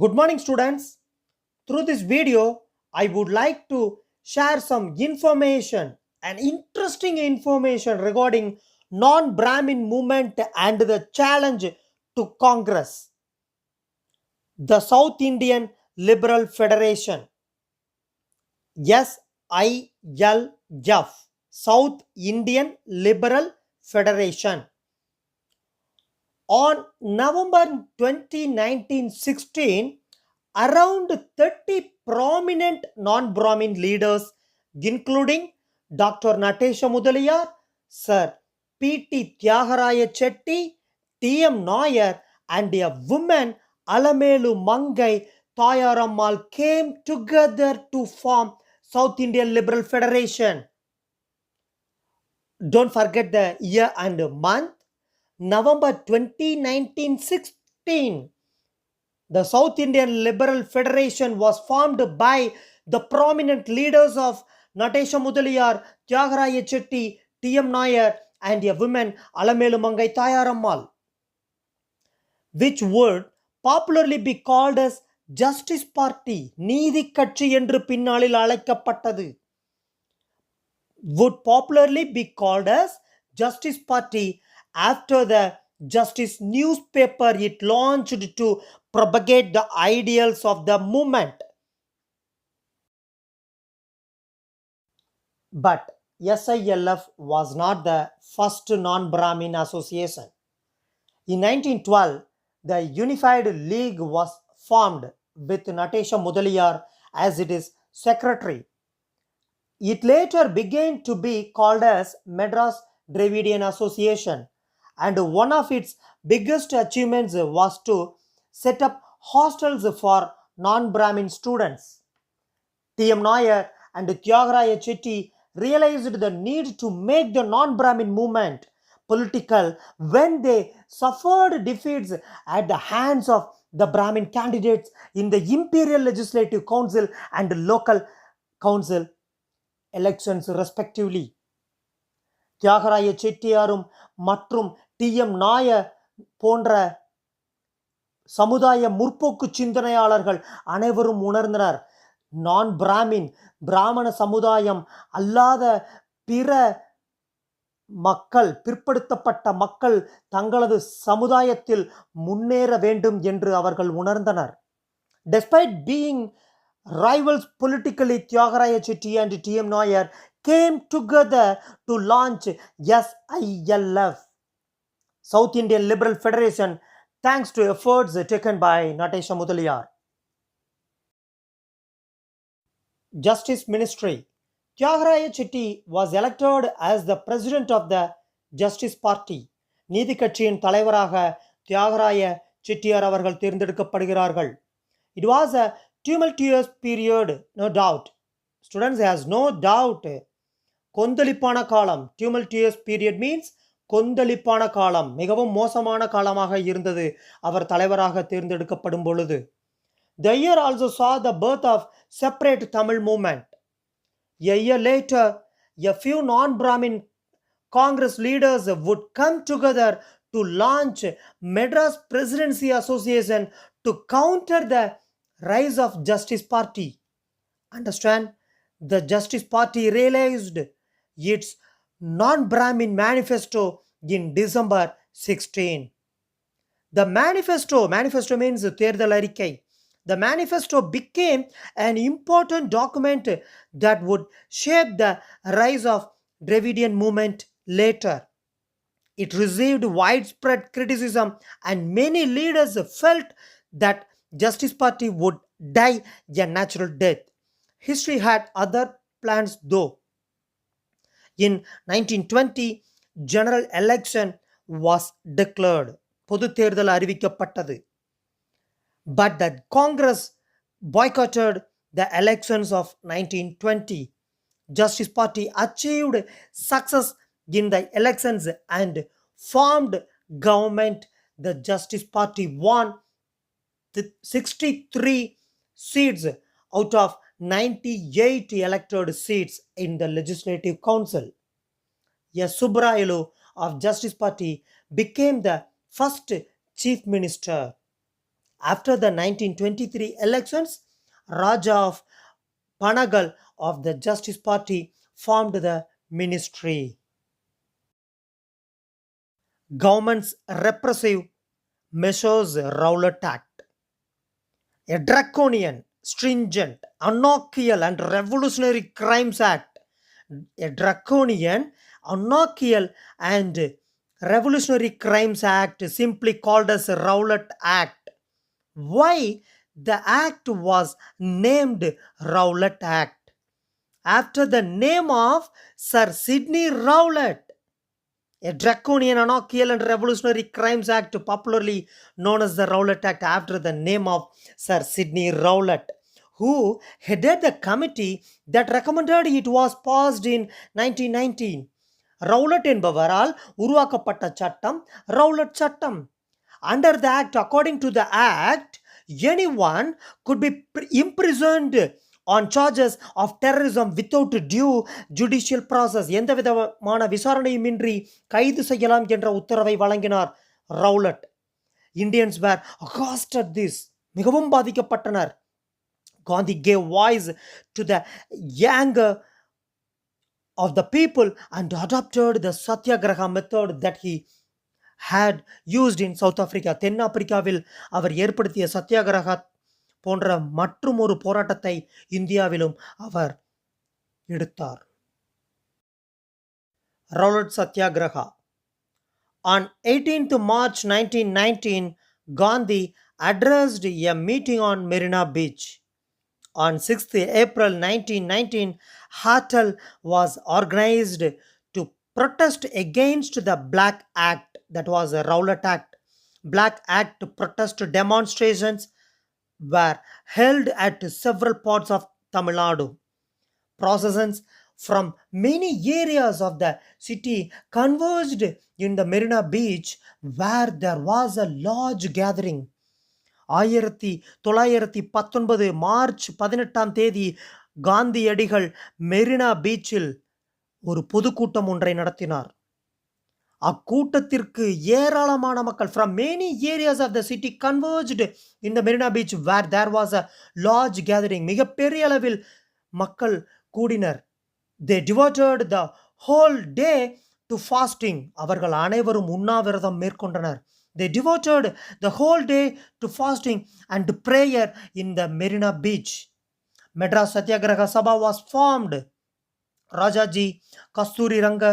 Good morning, students. Through this video, I would like to share some information and interesting information regarding non-Brahmin movement and the challenge to Congress. The South Indian Liberal Federation, SILF, South Indian Liberal Federation. On November 1916, around 30 prominent non-Brahmin leaders, including Dr. Natesha Mudaliar, Sir P.T. Tyagaraya Chetty, T.M. Nair, and a woman, Alamelu Mangai Tayarammal, came together to form South Indian Liberal Federation. Don't forget the year and month. November 1916. The South Indian Liberal Federation was formed by the prominent leaders of Natesha Mudaliar, Tyagaraya Chetty, T.M. Nair, and a woman, Alamelu Mangai Tayarammal, which would popularly be called as Justice Party, நீதி கட்சி என்று பின்னாளில் அழைக்கப்பட்டது. Would popularly be called as Justice Party after the Justice newspaper it launched to propagate the ideals of the movement. But SILF was not the first non-Brahmin association. In 1912, the Unified League was formed with Natesha Mudaliar as its secretary. It later began to be called as Madras Dravidian Association, and one of its biggest achievements was to set up hostels for non-Brahmin students. T.M. Nair and Tyagaraya Chetty realized the need to make the non-Brahmin movement political when they suffered defeats at the hands of the Brahmin candidates in the Imperial Legislative Council and local council elections respectively. Thyagaraya செட்டியாரும் மற்றும் TM. Nair போன்ற சமுதாய முற்போக்கு சிந்தனையாளர்கள் அனைவரும் உணர்ந்தனர். நான் பிராமண சமுதாயம் அல்லாத பிற மக்கள், பிற்படுத்தப்பட்ட மக்கள் தங்களது சமுதாயத்தில் முன்னேற வேண்டும் என்று அவர்கள் உணர்ந்தனர். Despite being rivals politically, Tyagaraya Chetty and T.M. Nair came together to launch SILF, South Indian Liberal Federation, thanks to efforts taken by Natesha Mudaliar. Justice Ministry. Tyagaraya Chetty was elected as the president of the Justice Party. நீதி கட்சியின் தலைவராக தியாகராய செட்டியார் அவர்கள் தேர்ந்தெடுக்கப்படுகிறார்கள். It was a tumultuous period, no doubt. Students, has no doubt. கொந்தளிப்பான காலம். Tumultuous period means கொந்தளிப்பான காலம், மிகவும் மோசமான காலமாக இருந்தது அவர் தலைவராக தேர்ந்தெடுக்கப்படும் பொழுது. The year also saw the birth of separate Tamil movement. A year later, a few non-Brahmin Congress leaders would come together to launch Madras Presidency Association to counter the rise of Justice Party. Understand? The Justice Party realized its non-Brahmin manifesto in December 16. The manifesto means தேர்தல் அறிக்கை. The manifesto became an important document that would shape the rise of Dravidian movement later. It received widespread criticism and many leaders felt that Justice Party would die a natural death. History had other plans though. In 1920, general election was declared. பொது தேர்தல் அறிவிக்கப்பட்டது. But the Congress boycotted the elections of 1920. Justice Party achieved success in the elections and formed government. The Justice Party won 63 seats out of 98 elected seats in the Legislative Council. S. Subbarayulu of Justice Party became the first Chief Minister. After the 1923 elections, Raja of Panagal of the Justice Party formed the ministry. Government's repressive measures Rowlatt Act, a draconian, stringent, anarchical, and revolutionary crimes act. A draconian, anarchical, and revolutionary crimes act, simply called as Rowlatt Act. Why the act was named Rowlatt Act? After the name of Sir Sidney Rowlatt, a draconian, anarchical, and revolutionary crimes act, popularly known as the Rowlatt Act, after the name of Sir Sidney Rowlatt, who headed the committee that recommended it was passed in 1919. Rowlatt என்பவரால் உருவாக்கப்பட்ட சட்டம் Rowlatt சட்டம். Under the act, according to the act, anyone could be imprisoned on charges of terrorism without due judicial process. எந்த விதமான விசாரணையுமின்றி கைது செய்யலாம் என்ற உத்தரவை வழங்கினார் Rowlatt. Indians were aghast at this. மிகவும் பாதிக்கப்பட்டனர். Gandhi gave voice to the anger of the people and adopted the satyagraha method that he had used in South Africa. தென்னாப்பிரிக்காவில் அவர் ஏற்படுத்திய சத்தியாகிரகா போன்ற மற்றும் ஒரு போராட்டத்தை இந்தியாவிலும் அவர் எடுத்தார். Rowlatt Satyagraha. On 18th March 1919, Gandhi addressed a meeting on Marina Beach. On 6th April 1919, Hartal was organized to protest against the Black Act, that was a Rowlatt Act. Black Act protest demonstrations were held at several parts of Tamil Nadu. Processions from many areas of the city converged in the Marina Beach, where there was a large gathering. 1919 March 18ஆம் தேதி காந்தியடிகள் மெரினா பீச்சில் ஒரு பொதுக்கூட்டம் ஒன்றை நடத்தினார். அக்கூட்டத்திற்கு ஏராளமான மக்கள் from many areas of the city converged in the Marina Beach, where there was a large gathering. மிகப்பெரிய அளவில் மக்கள் கூடினர். They devoted the whole day to fasting. அவர்கள் அனைவரும் உண்ணாவிரதம் மேற்கொண்டனர். They devoted the whole day to fasting and prayer in the Marina Beach. Madras Satyagraha Sabha was formed. Rajaji Kasturi Ranga,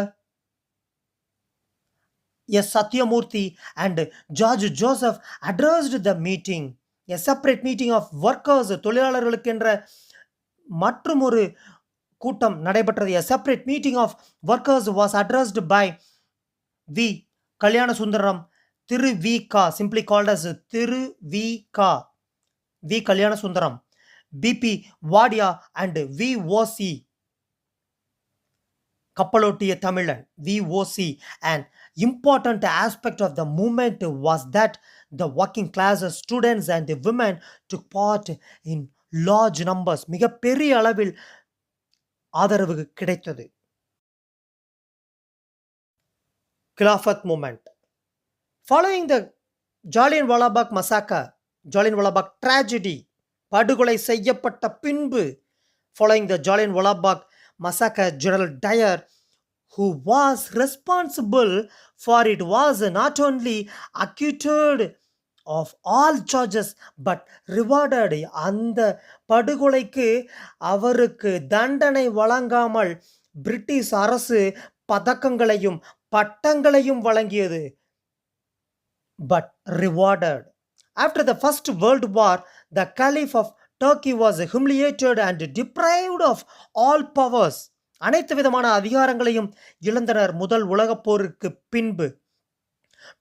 S. Satyamurthy, and George Joseph addressed the meeting. A separate meeting of workers, தொழிலாளர்களுக்கென்ற மற்றும் ஒரு கூட்டம் நடைபெற்றது. A separate meeting of workers was addressed by V. Kalyana Sundaram, Thiru V. Ka, simply called as Thiru V. Ka, V. Kalyana Sundaram, B.P. Vadia, and V.O.C. Kappalottiya Tamilan, V.O.C. An important aspect of the movement was that the working class students and the women took part in large numbers. மிகப்பெரிய அளவில் ஆதரவு கிடைத்தது. Khilafat movement. Following the Jallianwala Bagh massacre, Jallianwala Bagh tragedy, படுகொலை செய்யப்பட்ட பின்பு, following the Jallianwala Bagh massacre, General Dyer, who was responsible for it, was not only acquitted of all charges but rewarded. அந்த படுகொலைக்கு அவருக்கு தண்டனை வழங்காமல் British அரசு பதக்கங்களையும் பட்டங்களையும் வழங்கியது. But rewarded. After the First World War, the Caliph of Turkey was humiliated and deprived of all powers. அனைத்து விதமான அதிகாரங்களையும் இழந்தனர் முதல் உலகப் போருக்கு பின்பு.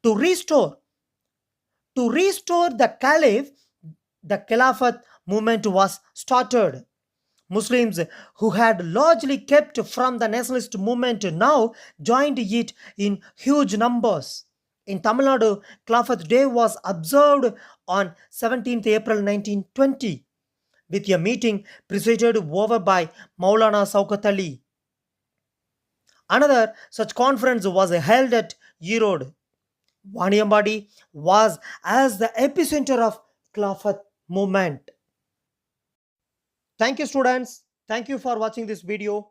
To restore the Caliph, the Khilafat movement was started. Muslims who had largely kept from the nationalist movement now joined it in huge numbers. In Tamil Nadu, Khilafat Day was observed on 17th April 1920 with a meeting presided over by Maulana Shaukat Ali. Another such conference was held at Erode. Vaniyambadi was as the epicenter of Khilafat movement. Thank you, students. Thank you for watching this video.